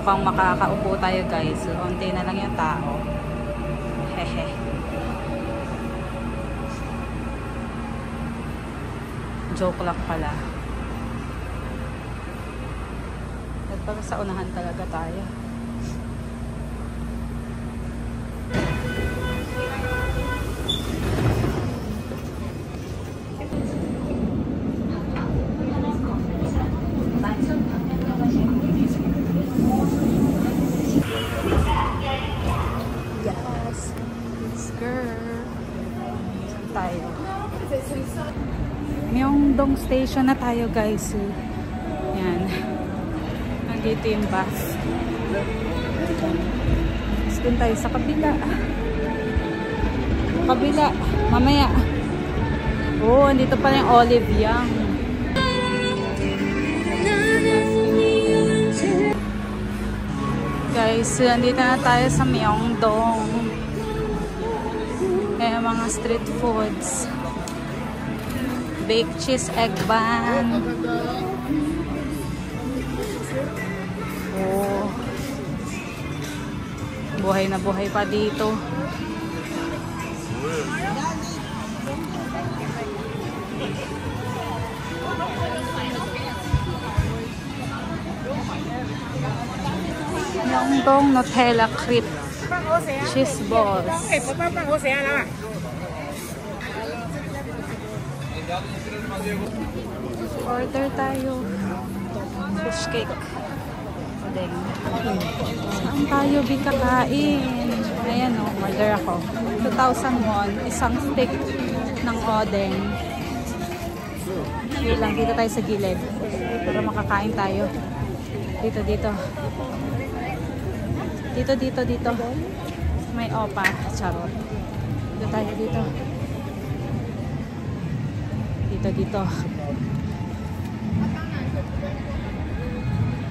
mukhang makakaupo tayo guys. Unti na lang yung tao. Hehe. Joke lang pala. Nagpag sa unahan talaga tayo. Myeongdong station na tayo guys. Yan. Nandito yung bus. Doon tayo sa kabila. Kabila. Mamaya. Oh, andito pa yung Olive Young. Guys, andito na tayo sa Myeongdong. Kaya mga street foods. Baked cheese egg bun. Oh. Buhay na buhay pa dito. Myeongdong Nutella Crepe Cheese Balls. Order tayo. Fish cake. Odeng. Saan tayo kakain? Ayan o, order ako. 2,000 won. Isang stick ng odeng. Sige lang, dito tayo sa gilid. Para makakain tayo. Dito, dito. Dito, dito, dito. May opa. Charot. Dito tayo, dito. Dito, dito.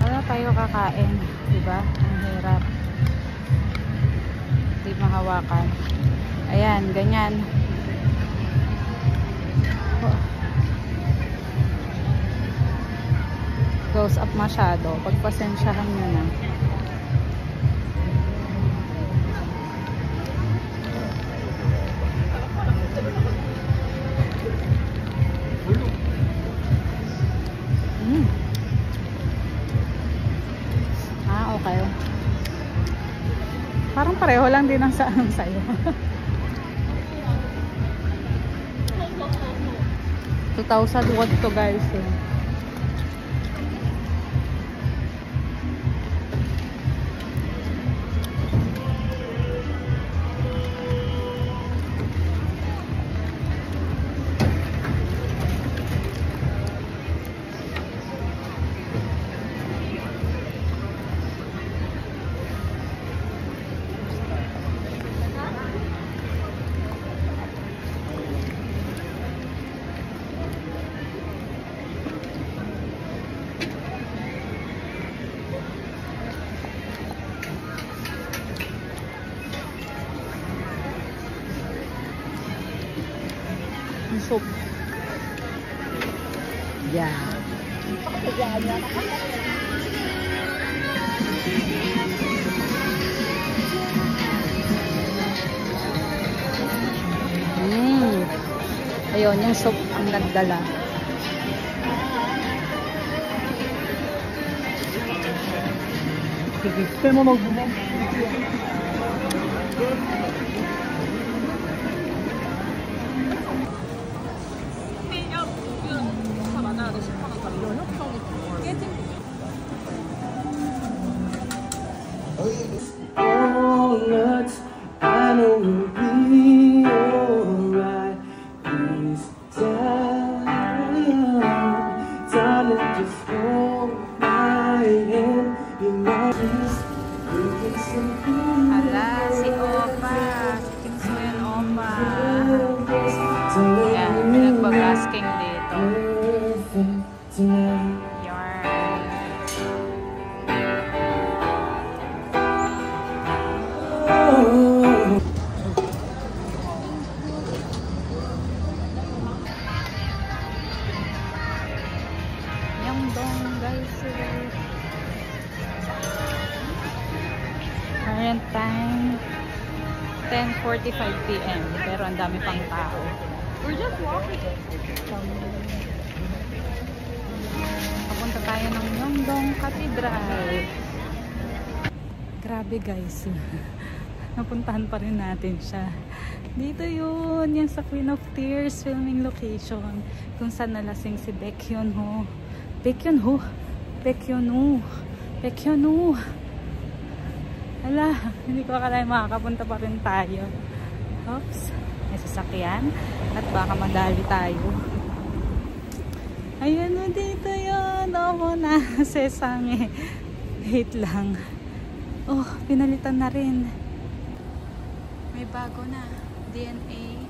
Ano tayo kakain? Diba? Ang hirap. Hindi mahawakan. Ayan, ganyan. Close up masyado. Pagpasensyahan nyo na. Okay. Parang pareho lang din ang saan sa'yo. 2,000 won to guys. Soup. Yeah. Ayun, yung soup ang nagdala. Sige, mo mag-bumong. Hala, si Opa. Kinso yan, Opa. Yan, nagpag-asking dito. Yarn. 10:45 p.m. Pero ang dami pang tao. We're just walking. Papunta tayo ng Myeongdong Cathedral. Grabe guys. Napuntahan pa rin natin siya. Dito yun. Yan sa Queen of Tears filming location. Kung saan nalasing si Baekhyun-ho. Baekhyun-ho? Baekhyun-ho. Baekhyun-ho. Hala, hindi ko akala makakapunta pa rin tayo. Oops. May sasakyan. At baka madali tayo. Ayun na dito yun. Oo na. Sesame. Wait lang. Oh, pinalitan na rin. May bago na. DNA.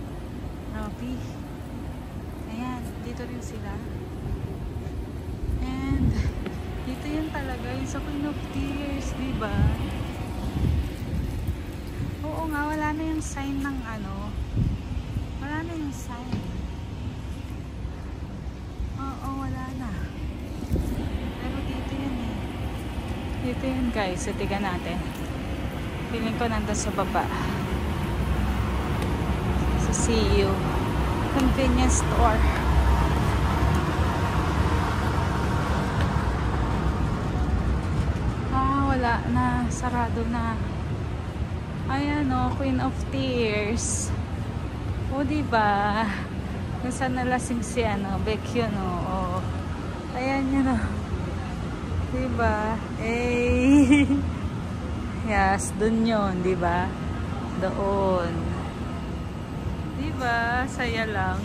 Robby. Ayan. Dito rin sila. And dito yun talaga. Yung sa Queen of Tears. Diba? Oo nga. Wala na yung sign ng ano. Wala na yung sign. Oo, wala na. Pero dito yun eh. Dito yun guys. So, tiga natin. Feeling ko nandun sa baba. So, see you. Convenience store. Ah, wala na. Sarado na. Ayan o. Queen of Tears. O, diba? Kung saan nalasing si ano, Baekhyun o. Ayan yun o. Diba? Eh. Yes, dun yun, diba? Doon. Diba? Saya lang.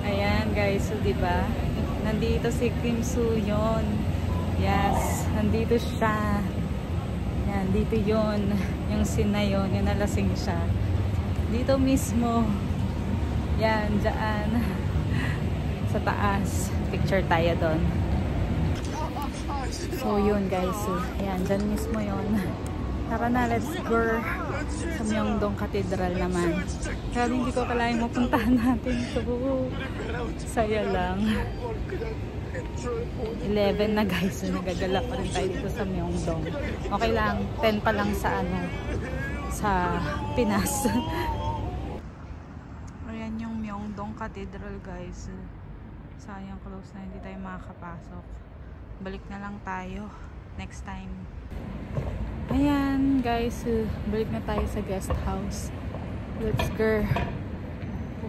Ayan guys, so diba? Nandito si Kim Soo yun. Yes, nandito siya. Yan, dito yun. Yung scene na yun, yung nalasing siya. Dito mismo. Yan, dyan. Sa taas. Picture tayo doon. So, yun guys. Yan, dyan mismo yun. Tara na, let's go sa Myeongdong Cathedral naman. Kaya hindi ko kalahin mapuntahan natin ito. Saya lang. 11 na guys. Nagagala pa rin tayo dito sa Myeongdong. Okay lang. 10 pa lang sa ano, sa Pinas. Ayan yung Myeongdong Cathedral guys. Sayang close na, hindi tayo makakapasok. Balik na lang tayo next time. Ayan guys, balik na tayo sa guest house. Let's go.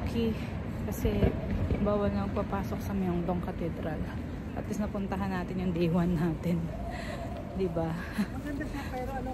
Okay, kasi bawal na magpapasok sa Myeongdong Cathedral. At least napuntahan natin yung day 1 natin. Diba? Maganda siya pero ano,